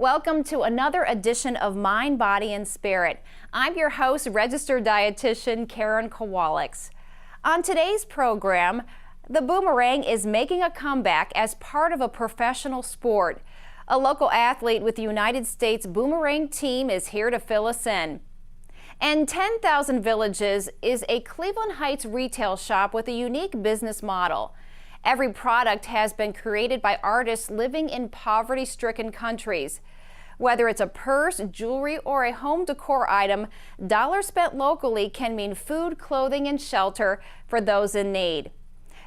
Welcome to another edition of Mind, Body, and Spirit. I'm your host, registered dietitian Karen Kowalix. On today's program, the boomerang is making a comeback as part of a professional sport. A local athlete with the United States Boomerang team is here to fill us in. And 10,000 Villages is a Cleveland Heights retail shop with a unique business model. Every product has been created by artists living in poverty-stricken countries. Whether it's a purse, jewelry, or a home decor item, dollars spent locally can mean food, clothing, and shelter for those in need.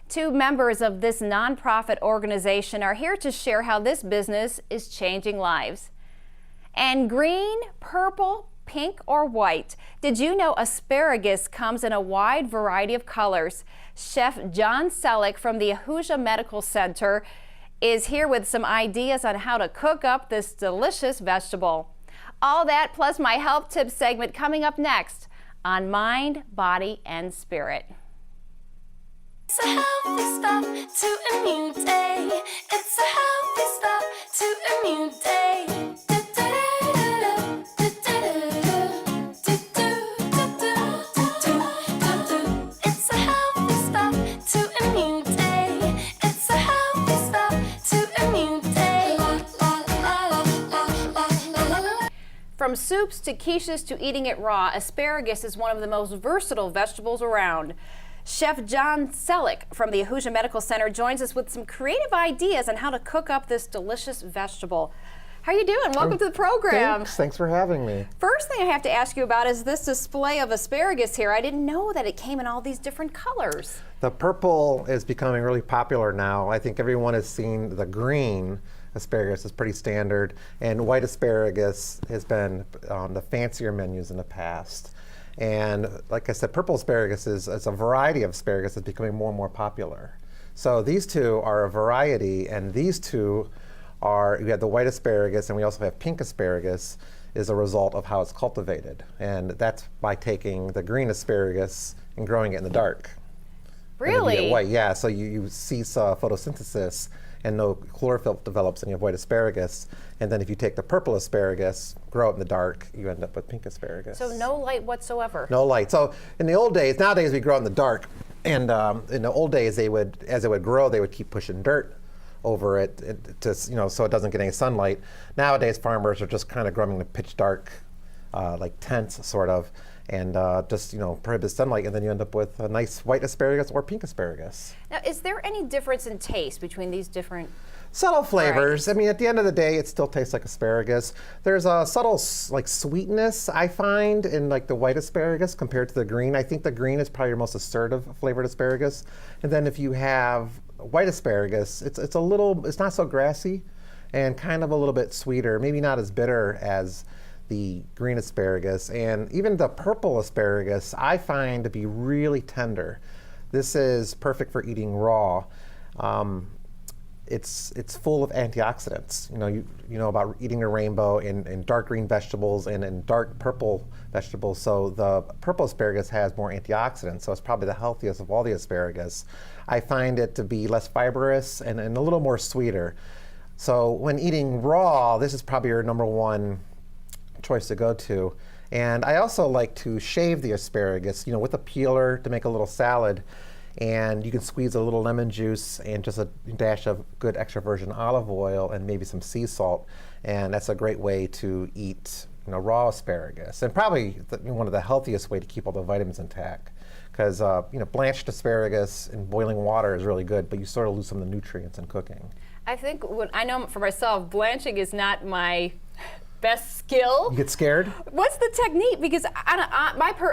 Two members of this nonprofit organization are here to share how this business is changing lives. And green, purple, pink, or white, did you know asparagus comes in a wide variety of colors? Chef John Selick from the Ahuja Medical Center is here with some ideas on how to cook up this delicious vegetable. All that plus my health tips segment coming up next on Mind, Body, and Spirit. It's a healthy start to a new day. It's a healthy start to a new day. It's a healthy start to a new day. It's a healthy start to a new day. From soups to quiches to eating it raw, asparagus is one of the most versatile vegetables around. Chef John Selick from the Ahuja Medical Center joins us with some creative ideas on how to cook up this delicious vegetable. How are you doing? Welcome to the program. Thanks for having me. First thing I have to ask you about is this display of asparagus here. I didn't know that it came in all these different colors. The purple is becoming really popular now. I think everyone has seen the green asparagus is pretty standard, and white asparagus has been on the fancier menus in the past. And like I said, purple asparagus is a variety of asparagus that's becoming more and more popular. So these two are a variety, and these two are, we have the white asparagus and we also have pink asparagus, is a result of how it's cultivated. And that's by taking the green asparagus and growing it in the dark. Really? And you get white, yeah, so you cease photosynthesis and no chlorophyll develops and you have white asparagus. And then if you take the purple asparagus, grow it in the dark, you end up with pink asparagus. So no light whatsoever? No light. So in the old days, nowadays we grow in the dark. And in the old days, as it would grow, they would keep pushing dirt over it to, so it doesn't get any sunlight. Nowadays, farmers are just kind of growing in pitch dark, like tents, sort of, and just prohibit sunlight, and then you end up with a nice white asparagus or pink asparagus. Now, is there any difference in taste between these different? Subtle flavors. I mean, at the end of the day, it still tastes like asparagus. There's a subtle sweetness I find in the white asparagus compared to the green. I think the green is probably your most assertive flavored asparagus. And then if you have white asparagus, it's not so grassy and kind of a little bit sweeter, maybe not as bitter as the green asparagus. And even the purple asparagus I find to be really tender. This is perfect for eating raw. It's full of antioxidants. You know about eating a rainbow in dark green vegetables and in dark purple vegetables. So the purple asparagus has more antioxidants, so it's probably the healthiest of all the asparagus. I find it to be less fibrous and a little more sweeter. So when eating raw, this is probably your number one choice to go to. And I also like to shave the asparagus, with a peeler to make a little salad. And you can squeeze a little lemon juice and just a dash of good extra virgin olive oil and maybe some sea salt. And that's a great way to eat raw asparagus. And probably one of the healthiest way to keep all the vitamins intact. Because blanched asparagus in boiling water is really good, but you sort of lose some of the nutrients in cooking. I think I know for myself, blanching is not my best skill. You get scared? What's the technique? Because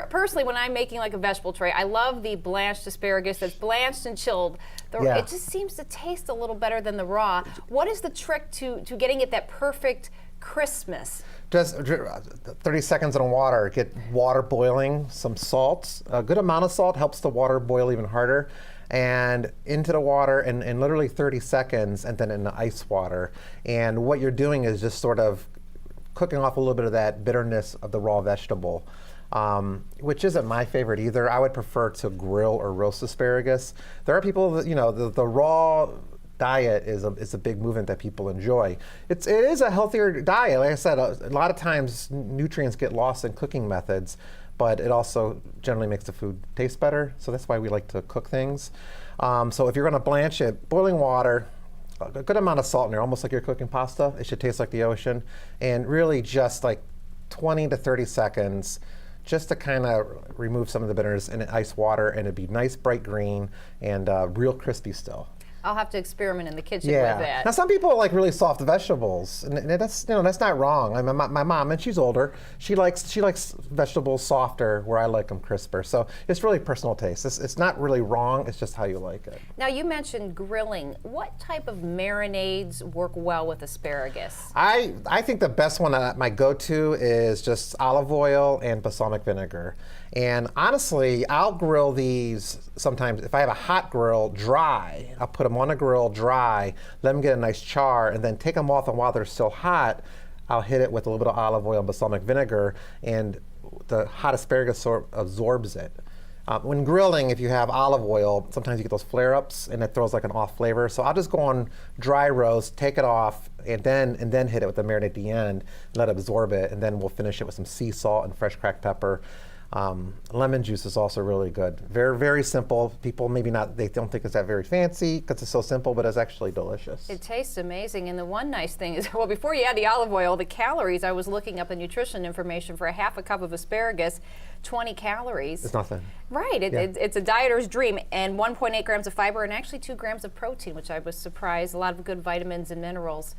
personally, when I'm making like a vegetable tray, I love the blanched asparagus that's blanched and chilled. Yeah. It just seems to taste a little better than the raw. What is the trick to getting it that perfect crispness? Just 30 seconds in water. Get water boiling, some salt. A good amount of salt helps the water boil even harder. And into the water in literally 30 seconds, and then in the ice water. And what you're doing is just sort of cooking off a little bit of that bitterness of the raw vegetable, which isn't my favorite either. I would prefer to grill or roast asparagus. There are people that, the raw diet is a big movement that people enjoy. It is a healthier diet. Like I said, a lot of times nutrients get lost in cooking methods, but it also generally makes the food taste better. So that's why we like to cook things. So if you're going to blanch it, boiling water, a good amount of salt in there, almost like you're cooking pasta. It should taste like the ocean, and really just like 20 to 30 seconds, just to kind of remove some of the bitterness in ice water, and it'd be nice bright green and real crispy still. I'll have to experiment in the kitchen with that. Now some people like really soft vegetables, and that's that's not wrong. I mean, my mom, and she's older, she likes vegetables softer, where I like them crisper. So it's really personal taste. It's not really wrong. It's just how you like it. Now you mentioned grilling. What type of marinades work well with asparagus? I think the best one, my go-to, is just olive oil and balsamic vinegar. And honestly, I'll grill these sometimes. If I have a hot grill, dry, I'll put them on a grill dry, let them get a nice char, and then take them off, and while they're still hot, I'll hit it with a little bit of olive oil and balsamic vinegar, and the hot asparagus sort of absorbs it. When grilling, if you have olive oil, sometimes you get those flare-ups, and it throws like an off flavor. So I'll just go on dry roast, take it off, and then hit it with the marinade at the end, let it absorb it, and then we'll finish it with some sea salt and fresh cracked pepper. Lemon juice is also really good. Very, very simple. People maybe not, they don't think it's that very fancy because it's so simple, but it's actually delicious. It tastes amazing. And the one nice thing is, well, before you add the olive oil, the calories, I was looking up the nutrition information for a half a cup of asparagus, 20 calories. It's nothing. Right. It's a dieter's dream, and 1.8 grams of fiber and actually 2 grams of protein, which I was surprised. A lot of good vitamins and minerals.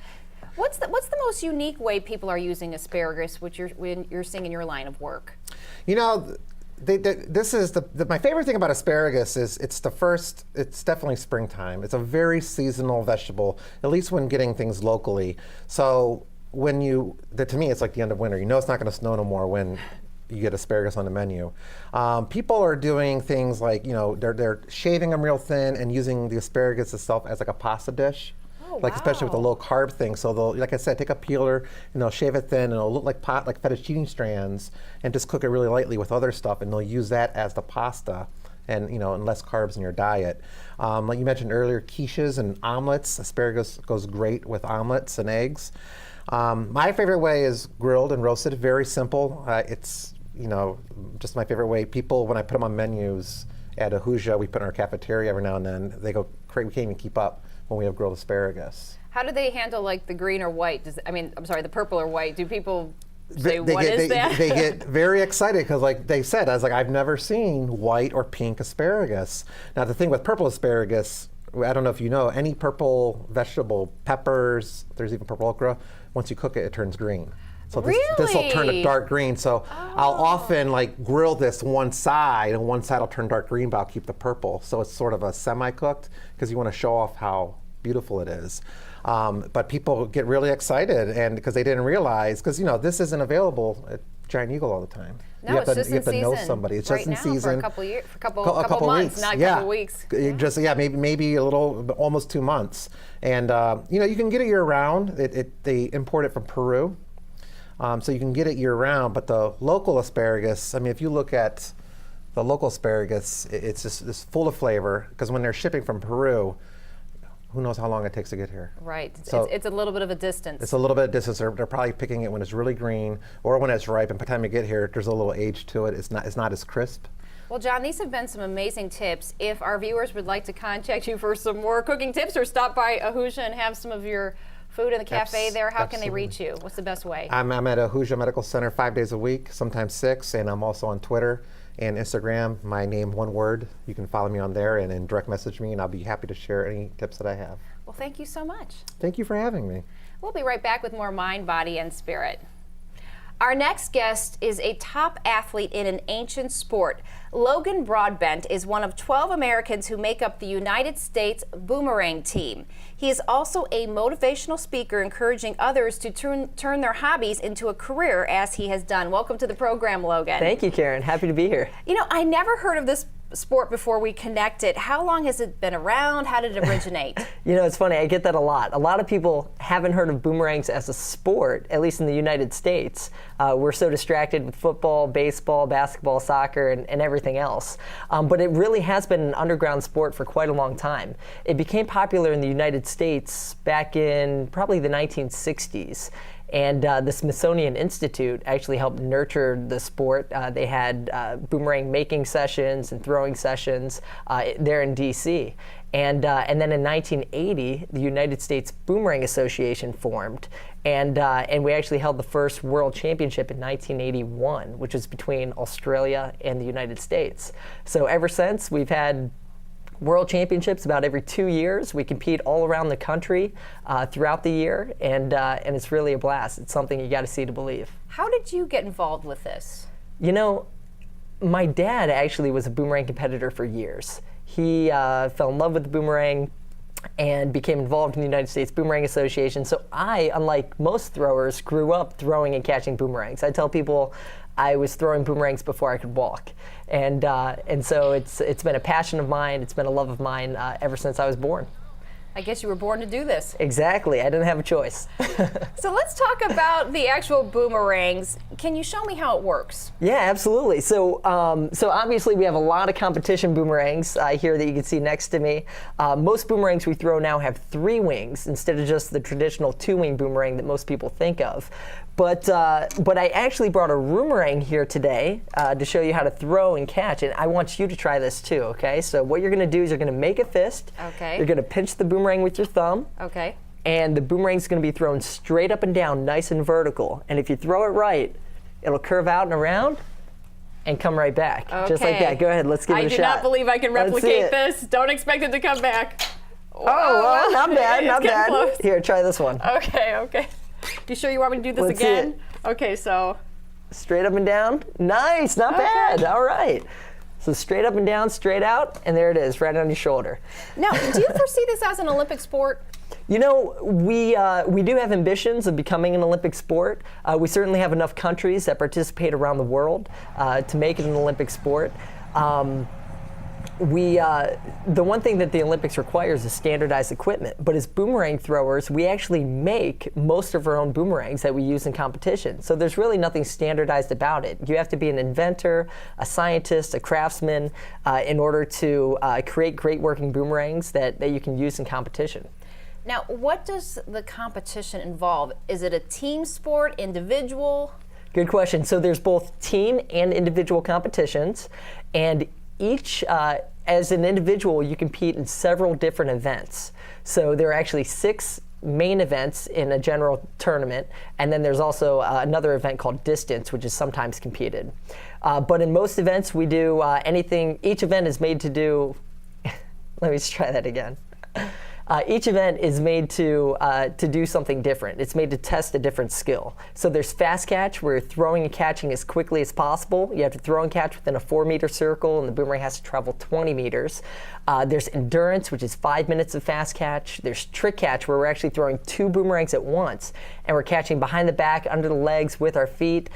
What's the most unique way people are using asparagus, when you're seeing in your line of work? You know, this is my favorite thing about asparagus is it's definitely springtime. It's a very seasonal vegetable, at least when getting things locally. So to me, it's like the end of winter. You know it's not going to snow no more when you get asparagus on the menu. People are doing things like, they're shaving them real thin and using the asparagus itself as like a pasta dish. Like, especially with the low carb thing. So they'll, like I said, take a peeler and they'll shave it thin, and it'll look like fettuccine strands, and just cook it really lightly with other stuff, and they'll use that as the pasta, and and less carbs in your diet. Like you mentioned earlier, quiches and omelets. Asparagus goes great with omelets and eggs. My favorite way is grilled and roasted. Very simple. It's just my favorite way. People, when I put them on menus at Ahuja, we put in our cafeteria every now and then, they go, we can't even keep up when we have grilled asparagus. How do they handle like the green or white? The purple or white? Do people say, what is that? They get very excited because, like they said, I've never seen white or pink asparagus. Now the thing with purple asparagus, I don't know if you know, any purple vegetable, peppers, there's even purple okra, once you cook it, it turns green. So this will turn a dark green. So I'll often grill this one side, and one side will turn dark green, but I'll keep the purple. So it's sort of a semi-cooked, because you want to show off how beautiful it is. But people get really excited, and because they didn't realize, because this isn't available at Giant Eagle all the time. No, you have it's to, just in season. Know somebody. It's right just in now season. For a couple years, for a couple months, weeks. not a couple weeks. Maybe a little, almost 2 months. And you can get it year round. They import it from Peru. So you can get it year round, but the local asparagus, if you look at the local asparagus, it's just full of flavor, because when they're shipping from Peru, who knows how long it takes to get here. Right, so it's a little bit of a distance. It's a little bit of distance. They're probably picking it when it's really green, or when it's ripe, and by the time you get here, there's a little age to it. It's not as crisp. Well, John, these have been some amazing tips. If our viewers would like to contact you for some more cooking tips, or stop by Ahuja and have some of your food in the cafe there, how can they reach you? What's the best way? I'm at Ahuja Medical Center 5 days a week, sometimes 6, and I'm also on Twitter and Instagram. My name, one word. You can follow me on there and then direct message me, and I'll be happy to share any tips that I have. Well, thank you so much. Thank you for having me. We'll be right back with more Mind, Body, and Spirit. Our next guest is a top athlete in an ancient sport. Logan Broadbent is one of 12 Americans who make up the United States boomerang team. He is also a motivational speaker, encouraging others to turn their hobbies into a career, as he has done. Welcome to the program, Logan. Thank you, Karen. Happy to be here. I never heard of this sport before we connected. How long has it been around? How did it originate? You know, it's funny, I get that a lot. A lot of people haven't heard of boomerangs as a sport, at least in the United States. We're so distracted with football, baseball, basketball, soccer, and everything else. But it really has been an underground sport for quite a long time. It became popular in the United States back in probably the 1960s. And the Smithsonian Institute actually helped nurture the sport. They had boomerang making sessions and throwing sessions there in D.C. And then in 1980, the United States Boomerang Association formed. And we actually held the first World Championship in 1981, which was between Australia and the United States. So ever since, we've had World Championships about every 2 years. We compete all around the country throughout the year, and it's really a blast. It's something you got to see to believe. How did you get involved with this? You know, my dad actually was a boomerang competitor for years. He fell in love with the boomerang and became involved in the United States Boomerang Association. So I, unlike most throwers, grew up throwing and catching boomerangs. I tell people I was throwing boomerangs before I could walk. And so it's been a passion of mine, it's been a love of mine ever since I was born. I guess you were born to do this. Exactly, I didn't have a choice. So let's talk about the actual boomerangs. Can you show me how it works? Yeah, absolutely. So obviously we have a lot of competition boomerangs here that you can see next to me. Most boomerangs we throw now have 3 wings instead of just the traditional 2-wing boomerang that most people think of. But I actually brought a roomerang here today to show you how to throw and catch, and I want you to try this too, okay? So what you're gonna do is you're gonna make a fist. Okay. You're gonna pinch the boomerang with your thumb. Okay. And the boomerang's gonna be thrown straight up and down, nice and vertical. And if you throw it right, it'll curve out and around and come right back. Okay. Just like that. Go ahead, let's give it a shot. I do not believe I can Let's see replicate it. this. Don't expect it to come back. Oh, well, not bad, not It's getting bad. close. Here, try this one. Okay. You sure you want me to do this Let's see again? it. Okay, so. Straight up and down. Nice, not bad. All right. So straight up and down, straight out, and there it is, right on your shoulder. Now, do you foresee this as an Olympic sport? You know, we do have ambitions of becoming an Olympic sport. We certainly have enough countries that participate around the world to make it an Olympic sport. The one thing that the Olympics requires is standardized equipment, but as boomerang throwers, we actually make most of our own boomerangs that we use in competition. So there's really nothing standardized about it. You have to be an inventor, a scientist, a craftsman in order to create great working boomerangs that you can use in competition. Now, what does the competition involve? Is it a team sport, individual? Good question. So there's both team and individual competitions, and each, as an individual, you compete in several different events. So there are actually 6 main events in a general tournament, and then there's also another event called distance, which is sometimes competed. But in most events, we do anything. Each event is made to do. Let me just try that again. Each event is made to do something different. It's made to test a different skill. So there's fast catch, where you're throwing and catching as quickly as possible. You have to throw and catch within a 4-meter circle, and the boomerang has to travel 20 meters. There's endurance, which is 5 minutes of fast catch. There's trick catch, where we're actually throwing 2 boomerangs at once, and we're catching behind the back, under the legs, with our feet.